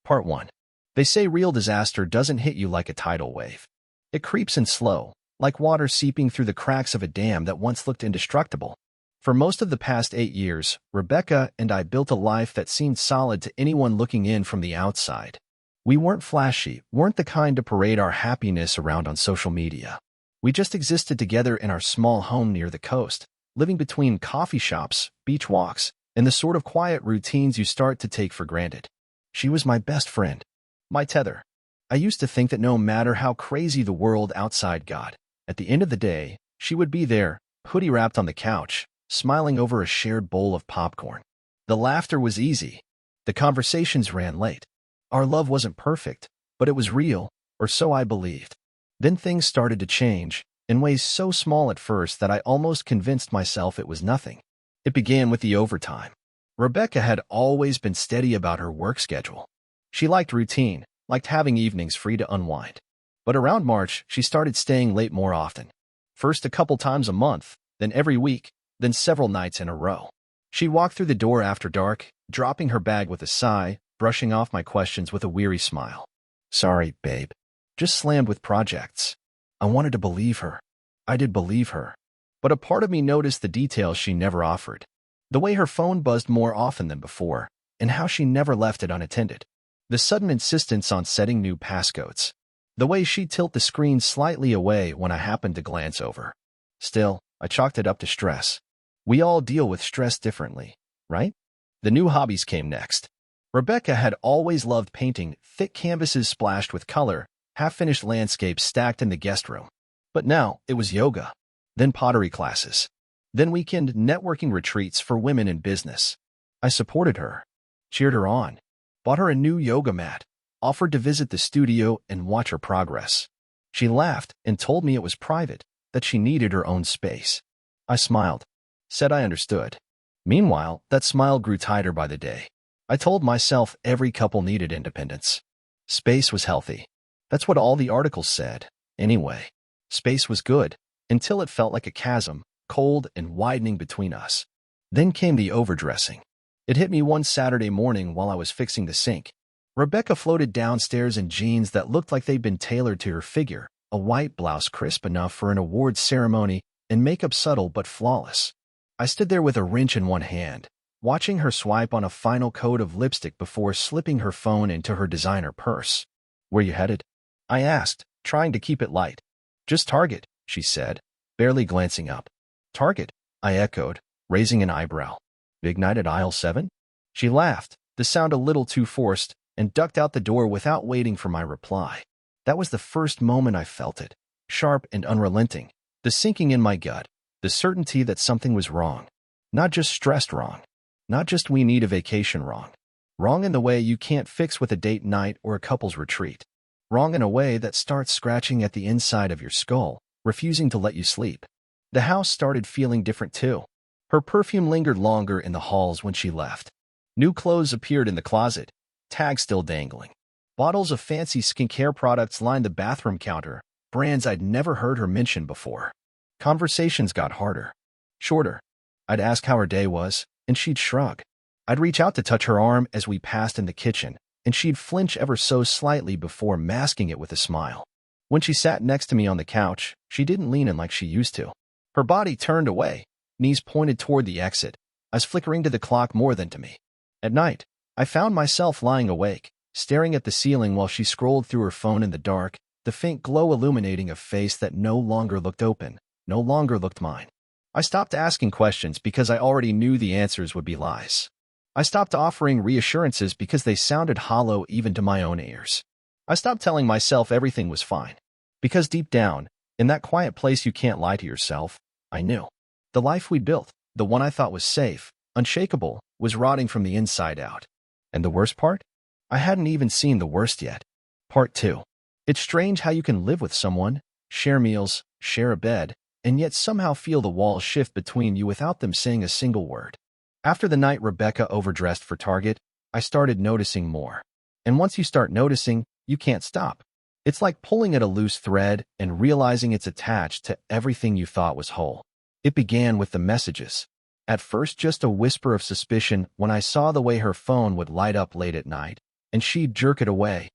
Part 1. They say real disaster doesn't hit you like a tidal wave. It creeps in slow, like water seeping through the cracks of a dam that once looked indestructible. For most of the past 8 years, Rebecca and I built a life that seemed solid to anyone looking in from the outside. We weren't flashy, weren't the kind to parade our happiness around on social media. We just existed together in our small home near the coast, living between coffee shops, beach walks, and the sort of quiet routines you start to take for granted. She was my best friend, my tether. I used to think that no matter how crazy the world outside got, at the end of the day, she would be there, hoodie wrapped on the couch, smiling over a shared bowl of popcorn. The laughter was easy. The conversations ran late. Our love wasn't perfect, but it was real, or so I believed. Then things started to change, in ways so small at first that I almost convinced myself it was nothing. It began with the overtime. Rebecca had always been steady about her work schedule. She liked routine, liked having evenings free to unwind. But around March, she started staying late more often. First a couple times a month, then every week, then several nights in a row. She'd walk through the door after dark, dropping her bag with a sigh, brushing off my questions with a weary smile. Sorry, babe. Just slammed with projects. I wanted to believe her. I did believe her. But a part of me noticed the details she never offered. The way her phone buzzed more often than before, and how she never left it unattended. The sudden insistence on setting new passcodes. The way she'd tilt the screen slightly away when I happened to glance over. Still, I chalked it up to stress. We all deal with stress differently, right? The new hobbies came next. Rebecca had always loved painting, thick canvases splashed with color, half-finished landscapes stacked in the guest room. But now, it was yoga. Then pottery classes. Then weekend networking retreats for women in business. I supported her, cheered her on, bought her a new yoga mat, offered to visit the studio and watch her progress. She laughed and told me it was private, that she needed her own space. I smiled, said I understood. Meanwhile, that smile grew tighter by the day. I told myself every couple needed independence. Space was healthy. That's what all the articles said. Anyway, space was good, until it felt like a chasm, cold and widening between us. Then came the overdressing. It hit me one Saturday morning while I was fixing the sink. Rebecca floated downstairs in jeans that looked like they'd been tailored to her figure, a white blouse crisp enough for an awards ceremony, and makeup subtle but flawless. I stood there with a wrench in one hand, watching her swipe on a final coat of lipstick before slipping her phone into her designer purse. Where you headed? I asked, trying to keep it light. Just Target, she said, barely glancing up. Target, I echoed, raising an eyebrow. Big night at aisle 7? She laughed, the sound a little too forced, and ducked out the door without waiting for my reply. That was the first moment I felt it, sharp and unrelenting, the sinking in my gut, the certainty that something was wrong. Not just stressed wrong. Not just we need a vacation wrong. Wrong in the way you can't fix with a date night or a couple's retreat. Wrong in a way that starts scratching at the inside of your skull, refusing to let you sleep. The house started feeling different too. Her perfume lingered longer in the halls when she left. New clothes appeared in the closet, tags still dangling. Bottles of fancy skincare products lined the bathroom counter, brands I'd never heard her mention before. Conversations got harder, shorter. I'd ask how her day was, and she'd shrug. I'd reach out to touch her arm as we passed in the kitchen, and she'd flinch ever so slightly before masking it with a smile. When she sat next to me on the couch, she didn't lean in like she used to. Her body turned away, knees pointed toward the exit, eyes flickering to the clock more than to me. At night, I found myself lying awake, staring at the ceiling while she scrolled through her phone in the dark, the faint glow illuminating a face that no longer looked open, no longer looked mine. I stopped asking questions because I already knew the answers would be lies. I stopped offering reassurances because they sounded hollow even to my own ears. I stopped telling myself everything was fine. Because deep down, in that quiet place you can't lie to yourself, I knew. The life we'd built, the one I thought was safe, unshakable, was rotting from the inside out. And the worst part? I hadn't even seen the worst yet. Part 2. It's strange how you can live with someone, share meals, share a bed, and yet somehow feel the walls shift between you without them saying a single word. After the night Rebecca overdressed for Target, I started noticing more. And once you start noticing, you can't stop. It's like pulling at a loose thread and realizing it's attached to everything you thought was whole. It began with the messages. At first just a whisper of suspicion when I saw the way her phone would light up late at night, and she'd jerk it away,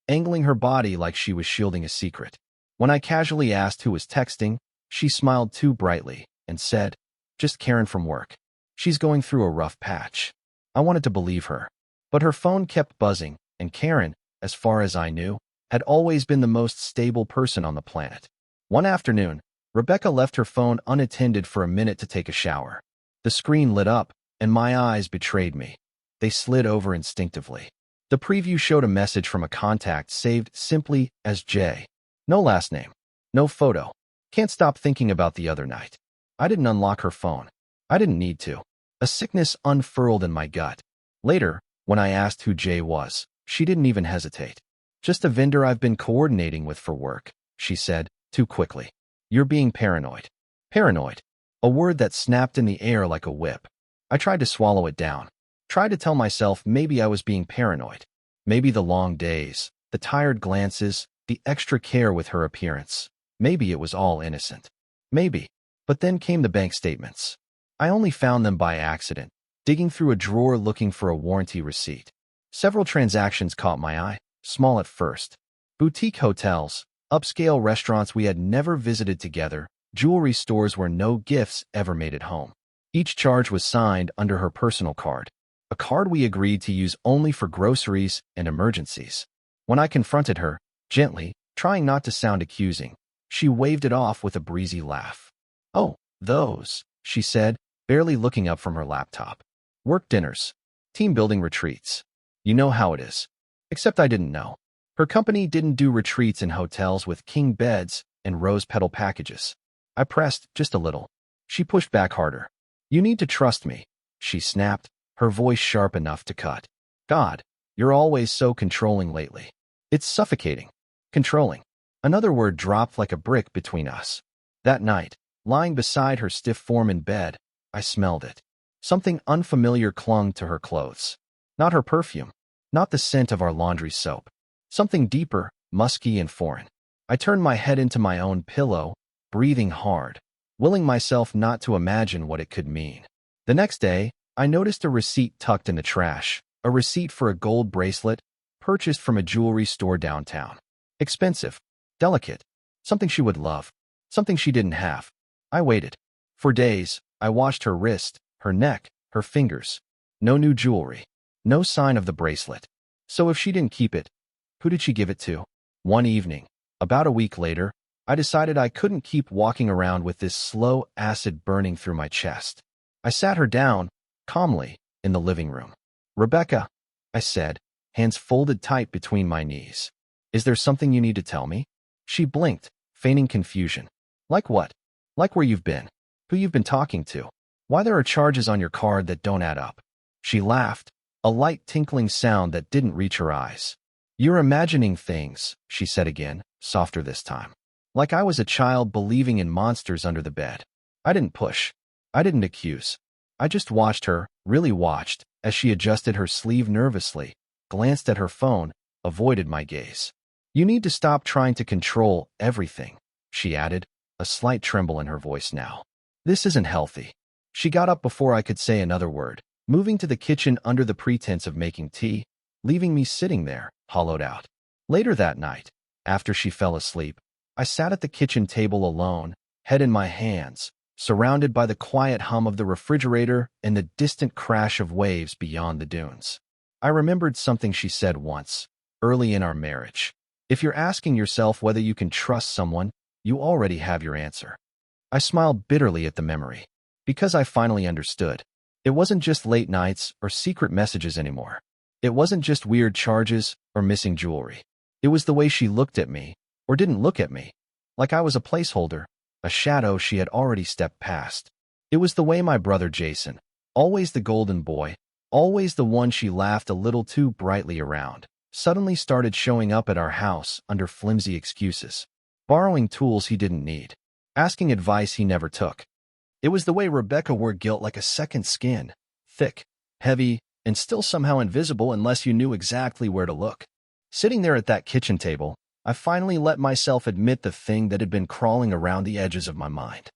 angling her body like she was shielding a secret. When I casually asked who was texting, she smiled too brightly and said, "Just Karen from work. She's going through a rough patch." I wanted to believe her, but her phone kept buzzing, and Karen, as far as I knew, had always been the most stable person on the planet. One afternoon, Rebecca left her phone unattended for a minute to take a shower. The screen lit up, and my eyes betrayed me. They slid over instinctively. The preview showed a message from a contact saved simply as J. No last name. No photo. Can't stop thinking about the other night. I didn't unlock her phone. I didn't need to. A sickness unfurled in my gut. Later, when I asked who J was, she didn't even hesitate. "Just a vendor I've been coordinating with for work," she said, too quickly. "You're being paranoid." Paranoid. A word that snapped in the air like a whip. I tried to swallow it down. Tried to tell myself maybe I was being paranoid. Maybe the long days, the tired glances, the extra care with her appearance. Maybe it was all innocent. Maybe. But then came the bank statements. I only found them by accident, digging through a drawer looking for a warranty receipt. Several transactions caught my eye, small at first. Boutique hotels, upscale restaurants we had never visited together, jewelry stores where no gifts ever made it home. Each charge was signed under her personal card, a card we agreed to use only for groceries and emergencies. When I confronted her, gently, trying not to sound accusing, she waved it off with a breezy laugh. "Oh, those," she said, barely looking up from her laptop. "Work dinners. Team-building retreats. You know how it is." Except I didn't know. Her company didn't do retreats in hotels with king beds and rose petal packages. I pressed just a little. She pushed back harder. "You need to trust me," she snapped, her voice sharp enough to cut. "God, you're always so controlling lately. It's suffocating." Controlling. Another word dropped like a brick between us. That night, lying beside her stiff form in bed, I smelled it. Something unfamiliar clung to her clothes. Not her perfume. Not the scent of our laundry soap. Something deeper, musky and foreign. I turned my head into my own pillow, breathing hard, willing myself not to imagine what it could mean. The next day, I noticed a receipt tucked in the trash, a receipt for a gold bracelet purchased from a jewelry store downtown. Expensive, delicate, something she would love, something she didn't have. I waited. For days, I watched her wrist, her neck, her fingers. No new jewelry. No sign of the bracelet. So if she didn't keep it, who did she give it to? One evening, about a week later, I decided I couldn't keep walking around with this slow acid burning through my chest. I sat her down, calmly, in the living room. "Rebecca," I said, hands folded tight between my knees. "Is there something you need to tell me?" She blinked, feigning confusion. "Like what? Like where you've been? Who you've been talking to? Why there are charges on your card that don't add up?" She laughed, a light tinkling sound that didn't reach her eyes. "You're imagining things," she said again, softer this time. Like I was a child believing in monsters under the bed. I didn't push. I didn't accuse. I just watched her, really watched, as she adjusted her sleeve nervously, glanced at her phone, avoided my gaze. "You need to stop trying to control everything," she added, a slight tremble in her voice now. "This isn't healthy." She got up before I could say another word, moving to the kitchen under the pretense of making tea, leaving me sitting there, hollowed out. Later that night, after she fell asleep, I sat at the kitchen table alone, head in my hands, surrounded by the quiet hum of the refrigerator and the distant crash of waves beyond the dunes. I remembered something she said once, early in our marriage. "If you're asking yourself whether you can trust someone, you already have your answer." I smiled bitterly at the memory, because I finally understood. It wasn't just late nights or secret messages anymore. It wasn't just weird charges or missing jewelry. It was the way she looked at me, or didn't look at me, like I was a placeholder, a shadow she had already stepped past. It was the way my brother Jason, always the golden boy, always the one she laughed a little too brightly around, suddenly started showing up at our house under flimsy excuses, borrowing tools he didn't need, asking advice he never took. It was the way Rebecca wore guilt like a second skin, thick, heavy, and still somehow invisible unless you knew exactly where to look. Sitting there at that kitchen table, I finally let myself admit the thing that had been crawling around the edges of my mind.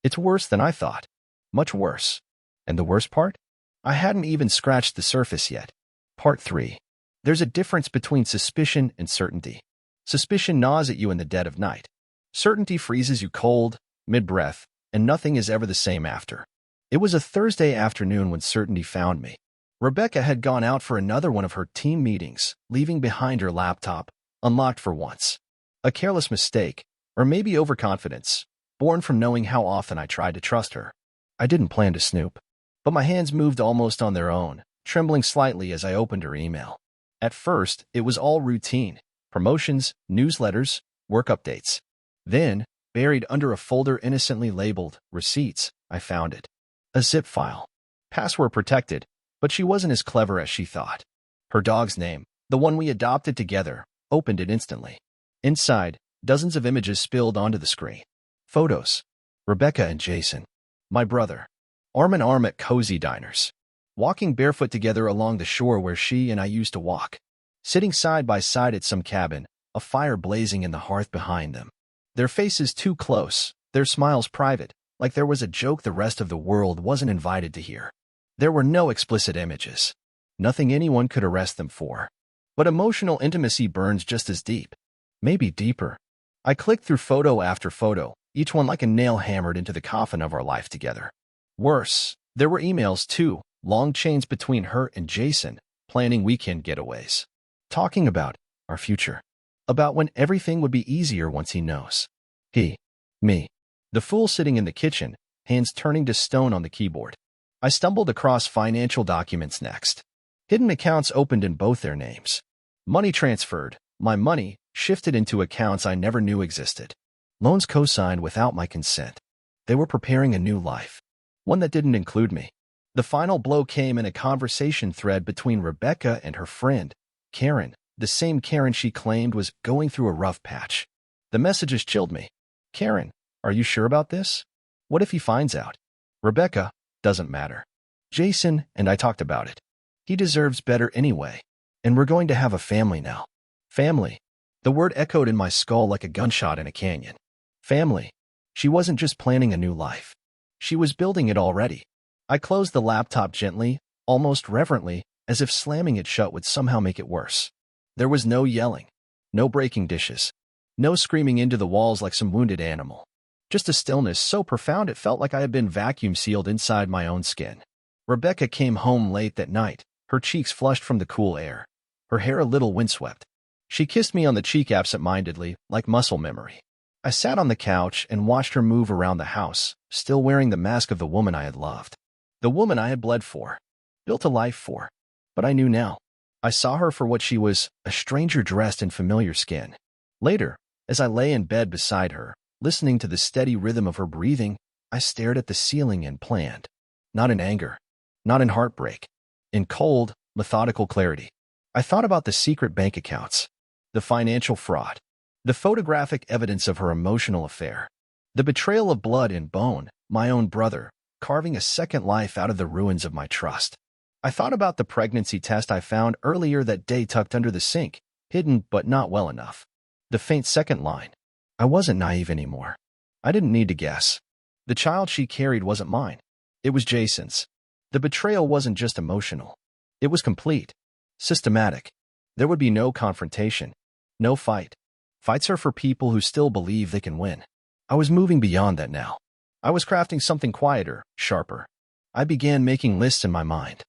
It's worse than I thought. Much worse. And the worst part? I hadn't even scratched the surface yet. Part 3. There's a difference between suspicion and certainty. Suspicion gnaws at you in the dead of night. Certainty freezes you cold, mid-breath, and nothing is ever the same after. It was a Thursday afternoon when certainty found me. Rebecca had gone out for another one of her team meetings, leaving behind her laptop, unlocked for once. A careless mistake, or maybe overconfidence, born from knowing how often I tried to trust her. I didn't plan to snoop, but my hands moved almost on their own, trembling slightly as I opened her email. At first, it was all routine: promotions, newsletters, work updates. Then, buried under a folder innocently labeled Receipts, I found it. A zip file. Password protected, but she wasn't as clever as she thought. Her dog's name, the one we adopted together, opened it instantly. Inside, dozens of images spilled onto the screen. Photos. Rebecca and Jason, my brother, arm in arm at cozy diners, walking barefoot together along the shore where she and I used to walk, sitting side by side at some cabin, a fire blazing in the hearth behind them. Their faces too close, their smiles private, like there was a joke the rest of the world wasn't invited to hear. There were no explicit images, nothing anyone could arrest them for. But emotional intimacy burns just as deep, maybe deeper. I clicked through photo after photo, each one like a nail hammered into the coffin of our life together. Worse, there were emails too, long chains between her and Jason, planning weekend getaways. Talking about our future. About when everything would be easier once he knows. He. Me. The fool sitting in the kitchen, hands turning to stone on the keyboard. I stumbled across financial documents next. Hidden accounts opened in both their names. Money transferred, my money, shifted into accounts I never knew existed. Loans co-signed without my consent. They were preparing a new life. One that didn't include me. The final blow came in a conversation thread between Rebecca and her friend, Karen, the same Karen she claimed was going through a rough patch. The messages chilled me. Karen, are you sure about this? What if he finds out? Rebecca, doesn't matter. Jason and I talked about it. He deserves better anyway. And we're going to have a family now. Family. The word echoed in my skull like a gunshot in a canyon. Family. She wasn't just planning a new life. She was building it already. I closed the laptop gently, almost reverently, as if slamming it shut would somehow make it worse. There was no yelling, no breaking dishes, no screaming into the walls like some wounded animal. Just a stillness so profound it felt like I had been vacuum sealed inside my own skin. Rebecca came home late that night, her cheeks flushed from the cool air, her hair a little windswept. She kissed me on the cheek absent-mindedly, like muscle memory. I sat on the couch and watched her move around the house, still wearing the mask of the woman I had loved. The woman I had bled for, built a life for. But I knew now. I saw her for what she was, a stranger dressed in familiar skin. Later, as I lay in bed beside her, listening to the steady rhythm of her breathing, I stared at the ceiling and planned. Not in anger, not in heartbreak, in cold, methodical clarity. I thought about the secret bank accounts, the financial fraud, the photographic evidence of her emotional affair, the betrayal of blood and bone, my own brother, carving a second life out of the ruins of my trust. I thought about the pregnancy test I found earlier that day tucked under the sink, hidden but not well enough. The faint second line. I wasn't naive anymore. I didn't need to guess. The child she carried wasn't mine. It was Jason's. The betrayal wasn't just emotional. It was complete. Systematic. There would be no confrontation. No fight. Fights are for people who still believe they can win. I was moving beyond that now. I was crafting something quieter, sharper. I began making lists in my mind.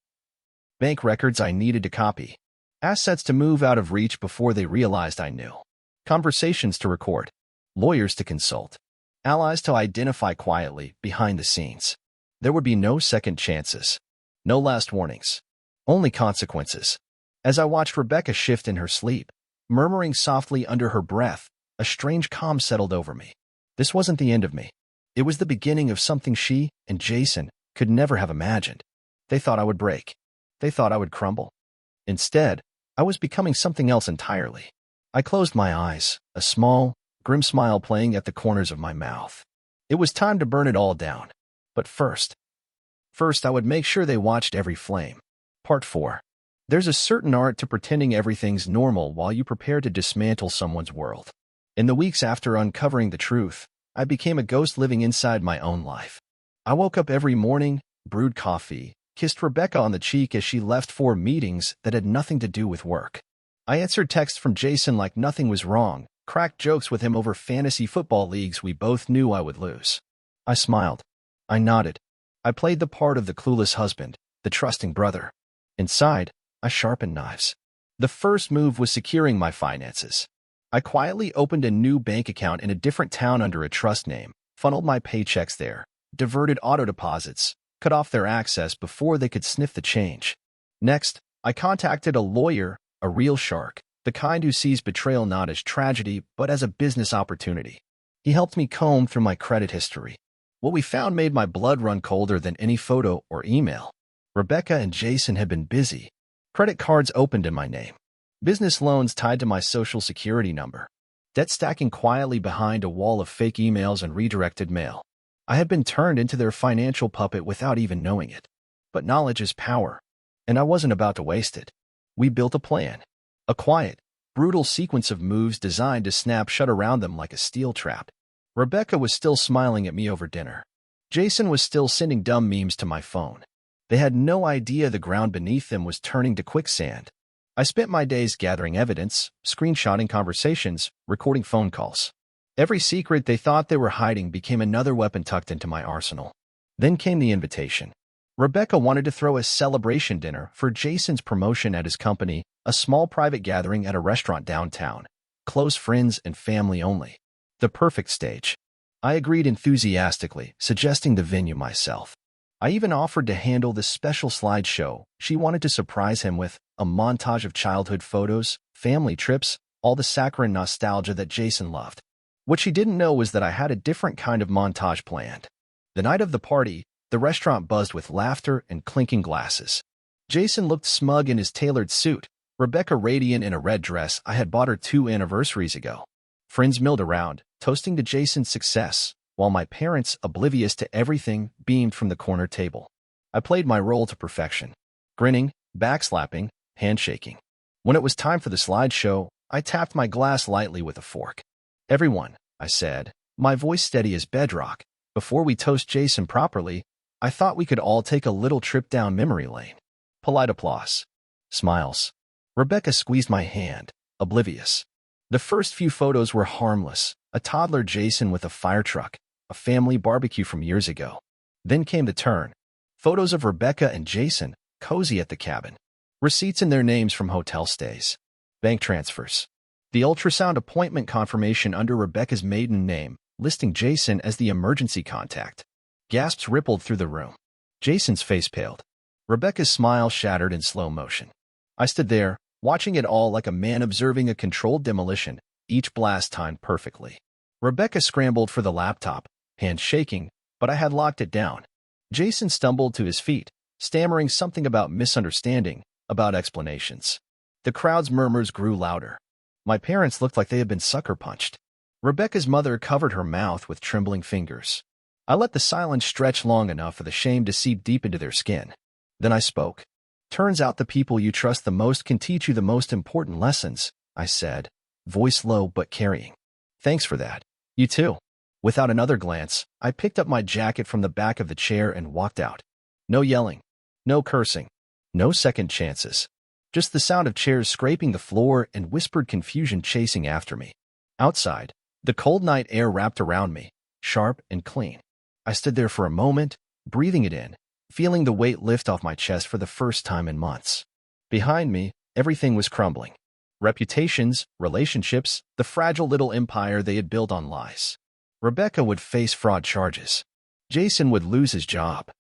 Bank records I needed to copy. Assets to move out of reach before they realized I knew. Conversations to record. Lawyers to consult. Allies to identify quietly, behind the scenes. There would be no second chances. No last warnings. Only consequences. As I watched Rebecca shift in her sleep, murmuring softly under her breath, a strange calm settled over me. This wasn't the end of me. It was the beginning of something she and Jason could never have imagined. They thought I would break. They thought I would crumble. Instead, I was becoming something else entirely. I closed my eyes, a small, grim smile playing at the corners of my mouth. It was time to burn it all down. But first, I would make sure they watched every flame. Part 4. There's a certain art to pretending everything's normal while you prepare to dismantle someone's world. In the weeks after uncovering the truth, I became a ghost living inside my own life. I woke up every morning, brewed coffee, kissed Rebecca on the cheek as she left for meetings that had nothing to do with work. I answered texts from Jason like nothing was wrong, cracked jokes with him over fantasy football leagues we both knew I would lose. I smiled. I nodded. I played the part of the clueless husband, the trusting brother. Inside, I sharpened knives. The first move was securing my finances. I quietly opened a new bank account in a different town under a trust name, funneled my paychecks there, diverted auto deposits, cut off their access before they could sniff the change. Next, I contacted a lawyer, a real shark, the kind who sees betrayal not as tragedy but as a business opportunity. He helped me comb through my credit history. What we found made my blood run colder than any photo or email. Rebecca and Jason had been busy. Credit cards opened in my name. Business loans tied to my social security number. Debt stacking quietly behind a wall of fake emails and redirected mail. I had been turned into their financial puppet without even knowing it. But knowledge is power, and I wasn't about to waste it. We built a plan. A quiet, brutal sequence of moves designed to snap shut around them like a steel trap. Rebecca was still smiling at me over dinner. Jason was still sending dumb memes to my phone. They had no idea the ground beneath them was turning to quicksand. I spent my days gathering evidence, screenshotting conversations, recording phone calls. Every secret they thought they were hiding became another weapon tucked into my arsenal. Then came the invitation. Rebecca wanted to throw a celebration dinner for Jason's promotion at his company, a small private gathering at a restaurant downtown. Close friends and family only. The perfect stage. I agreed enthusiastically, suggesting the venue myself. I even offered to handle the special slideshow she wanted to surprise him with, a montage of childhood photos, family trips, all the saccharine nostalgia that Jason loved. What she didn't know was that I had a different kind of montage planned. The night of the party, the restaurant buzzed with laughter and clinking glasses. Jason looked smug in his tailored suit, Rebecca radiant in a red dress I had bought her 2 anniversaries ago. Friends milled around, toasting to Jason's success, while my parents, oblivious to everything, beamed from the corner table. I played my role to perfection. Grinning, backslapping, handshaking. When it was time for the slideshow, I tapped my glass lightly with a fork. "Everyone," I said, my voice steady as bedrock, "before we toast Jason properly, I thought we could all take a little trip down memory lane." Polite applause. Smiles. Rebecca squeezed my hand, oblivious. The first few photos were harmless, a toddler Jason with a fire truck, a family barbecue from years ago. Then came the turn. Photos of Rebecca and Jason, cozy at the cabin. Receipts in their names from hotel stays. Bank transfers. The ultrasound appointment confirmation under Rebecca's maiden name, listing Jason as the emergency contact. Gasps rippled through the room. Jason's face paled. Rebecca's smile shattered in slow motion. I stood there, watching it all like a man observing a controlled demolition, each blast timed perfectly. Rebecca scrambled for the laptop, hand shaking, but I had locked it down. Jason stumbled to his feet, stammering something about misunderstanding, about explanations. The crowd's murmurs grew louder. My parents looked like they had been sucker punched. Rebecca's mother covered her mouth with trembling fingers. I let the silence stretch long enough for the shame to seep deep into their skin. Then I spoke. "Turns out the people you trust the most can teach you the most important lessons," I said, voice low but carrying. "Thanks for that. You too." Without another glance, I picked up my jacket from the back of the chair and walked out. No yelling. No cursing. No second chances. Just the sound of chairs scraping the floor and whispered confusion chasing after me. Outside, the cold night air wrapped around me, sharp and clean. I stood there for a moment, breathing it in, feeling the weight lift off my chest for the first time in months. Behind me, everything was crumbling. Reputations, relationships, the fragile little empire they had built on lies. Rebecca would face fraud charges. Jason would lose his job.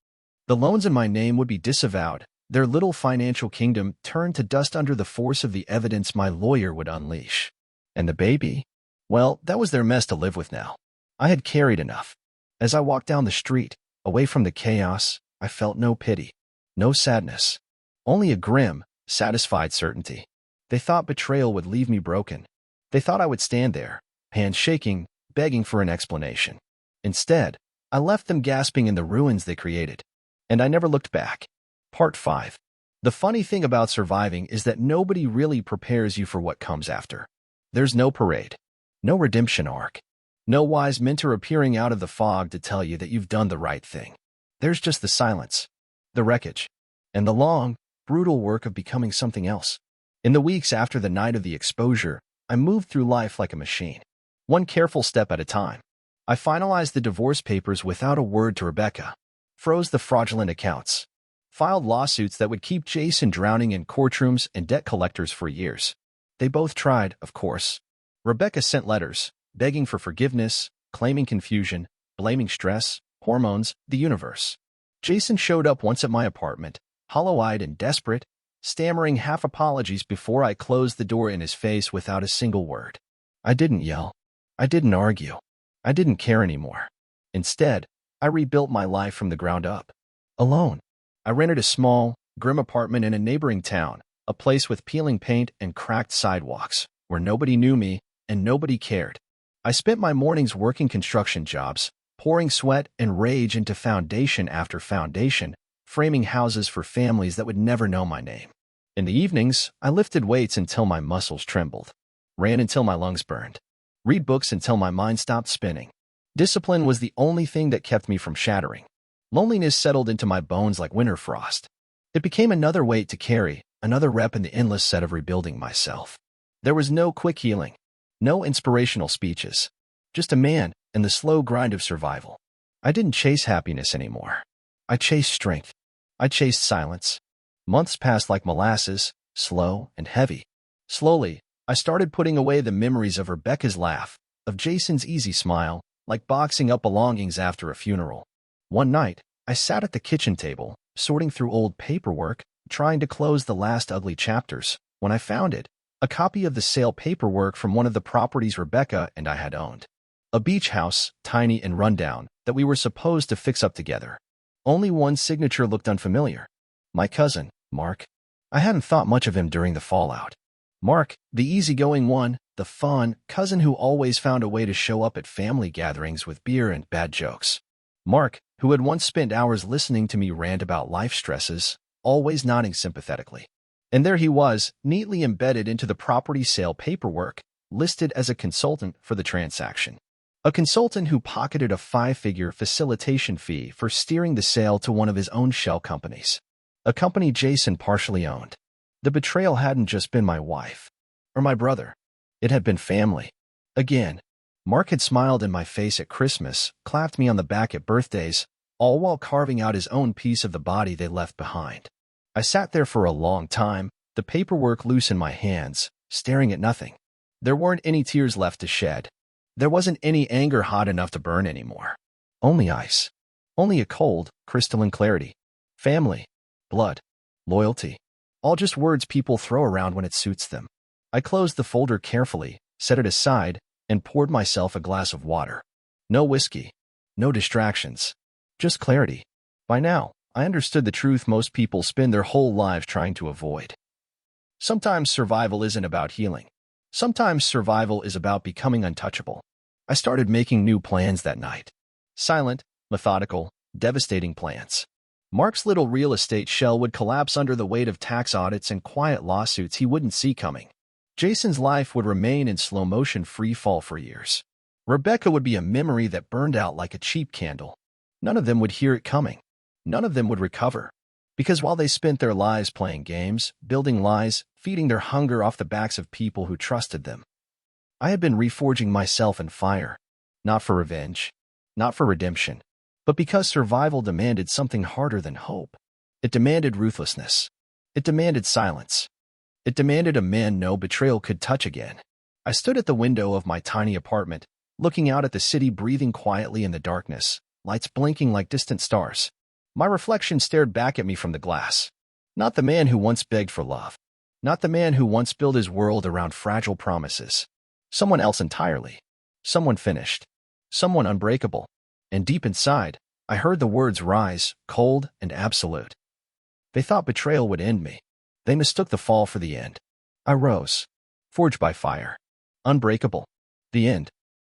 The loans in my name would be disavowed, their little financial kingdom turned to dust under the force of the evidence my lawyer would unleash. And the baby? Well, that was their mess to live with now. I had carried enough. As I walked down the street, away from the chaos, I felt no pity, no sadness, only a grim, satisfied certainty. They thought betrayal would leave me broken. They thought I would stand there, hands shaking, begging for an explanation. Instead, I left them gasping in the ruins they created. And I never looked back. Part 5. The funny thing about surviving is that nobody really prepares you for what comes after. There's no parade, no redemption arc, no wise mentor appearing out of the fog to tell you that you've done the right thing. There's just the silence, the wreckage, and the long, brutal work of becoming something else. In the weeks after the night of the exposure, I moved through life like a machine, one careful step at a time. I finalized the divorce papers without a word to Rebecca, froze the fraudulent accounts, filed lawsuits that would keep Jason drowning in courtrooms and debt collectors for years. They both tried, of course. Rebecca sent letters, begging for forgiveness, claiming confusion, blaming stress, hormones, the universe. Jason showed up once at my apartment, hollow-eyed and desperate, stammering half apologies before I closed the door in his face without a single word. I didn't yell. I didn't argue. I didn't care anymore. Instead, I rebuilt my life from the ground up. Alone. I rented a small, grim apartment in a neighboring town, a place with peeling paint and cracked sidewalks, where nobody knew me and nobody cared. I spent my mornings working construction jobs, pouring sweat and rage into foundation after foundation, framing houses for families that would never know my name. In the evenings, I lifted weights until my muscles trembled, ran until my lungs burned, read books until my mind stopped spinning. Discipline was the only thing that kept me from shattering. Loneliness settled into my bones like winter frost. It became another weight to carry, another rep in the endless set of rebuilding myself. There was no quick healing, no inspirational speeches, just a man and the slow grind of survival. I didn't chase happiness anymore. I chased strength. I chased silence. Months passed like molasses, slow and heavy. Slowly, I started putting away the memories of Rebecca's laugh, of Jason's easy smile, like boxing up belongings after a funeral. One night, I sat at the kitchen table, sorting through old paperwork, trying to close the last ugly chapters, when I found it, a copy of the sale paperwork from one of the properties Rebecca and I had owned. A beach house, tiny and rundown, that we were supposed to fix up together. Only one signature looked unfamiliar. My cousin, Mark. I hadn't thought much of him during the fallout. Mark, the easygoing one, the fun cousin who always found a way to show up at family gatherings with beer and bad jokes. Mark, who had once spent hours listening to me rant about life stresses, always nodding sympathetically. And there he was, neatly embedded into the property sale paperwork, listed as a consultant for the transaction. A consultant who pocketed a 5-figure facilitation fee for steering the sale to one of his own shell companies. A company Jason partially owned. The betrayal hadn't just been my wife or my brother. It had been family. Again, Mark had smiled in my face at Christmas, clapped me on the back at birthdays, all while carving out his own piece of the body they left behind. I sat there for a long time, the paperwork loose in my hands, staring at nothing. There weren't any tears left to shed. There wasn't any anger hot enough to burn anymore. Only ice. Only a cold, crystalline clarity. Family. Blood. Loyalty. All just words people throw around when it suits them. I closed the folder carefully, set it aside, and poured myself a glass of water. No whiskey. No distractions. Just clarity. By now, I understood the truth most people spend their whole lives trying to avoid. Sometimes survival isn't about healing. Sometimes survival is about becoming untouchable. I started making new plans that night. Silent, methodical, devastating plans. Mark's little real estate shell would collapse under the weight of tax audits and quiet lawsuits he wouldn't see coming. Jason's life would remain in slow-motion free fall for years. Rebecca would be a memory that burned out like a cheap candle. None of them would hear it coming. None of them would recover. Because while they spent their lives playing games, building lies, feeding their hunger off the backs of people who trusted them, I had been reforging myself in fire. Not for revenge. Not for redemption. But because survival demanded something harder than hope. It demanded ruthlessness. It demanded silence. It demanded a man no betrayal could touch again. I stood at the window of my tiny apartment, looking out at the city breathing quietly in the darkness, lights blinking like distant stars. My reflection stared back at me from the glass. Not the man who once begged for love. Not the man who once built his world around fragile promises. Someone else entirely. Someone finished. Someone unbreakable. And deep inside, I heard the words rise, cold and absolute. They thought betrayal would end me. They mistook the fall for the end. I rose. Forged by fire. Unbreakable. The end.